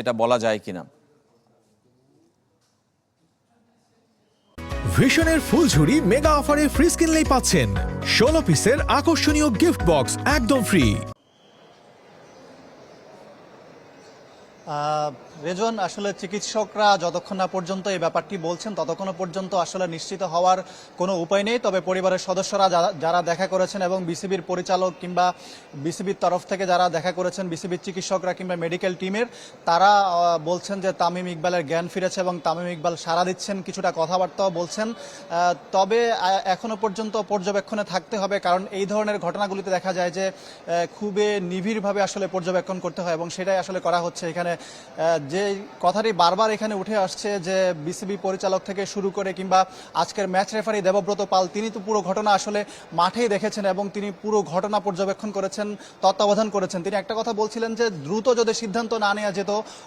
এটা বলা যায় কিনা। ভিশনের ফুলঝুরি মেগা অফারে ফ্রিজ কিনলেই পাচ্ছেন 16 পিসের আকর্ষণীয় গিফট বক্স একদম ফ্রি। রেজন, আসলে চিকিৎসকরা যতক্ষণ না পর্যন্ত এই ব্যাপারটি বলছেন ততক্ষণ পর্যন্ত আসলে নিশ্চিত হওয়ার কোনো উপায় নেই। তবে পরিবারের সদস্যরা যারা দেখা করেছেন এবং বিসিবির পরিচালক কিংবা বিসিবির তরফ থেকে যারা দেখা করেছেন, বিসিবির চিকিৎসকরা কিংবা মেডিকেল টিমের, তারা বলছেন যে তামিম ইকবালের জ্ঞান ফিরেছে এবং তামিম ইকবাল সাড়া দিচ্ছেন, কিছুটা কথাবার্তাও বলছেন। তবে এখনো পর্যন্ত পর্যবেক্ষণে থাকতে হবে, কারণ এই ধরনের ঘটনাগুলিতে দেখা যায় যে খুবই নিবিড়ভাবে আসলে পর্যবেক্ষণ করতে হয় এবং সেটাই আসলে করা হচ্ছে এখানে। যে কথাটি বারবার এখানে উঠে আসছে যে বিসিবি পরিচালক থেকে শুরু করে কিংবা আজকের ম্যাচ রেফারি দেবব্রত পাল, তিনি তো পুরো ঘটনা আসলে মাঠেই দেখেছেন এবং তিনি পুরো ঘটনা পর্যবেক্ষণ করেছেন, তত্ত্বাবধান করেছেন। তিনি একটা কথা বলছিলেন যে দ্রুত যদি সিদ্ধান্ত না নেওয়া যেত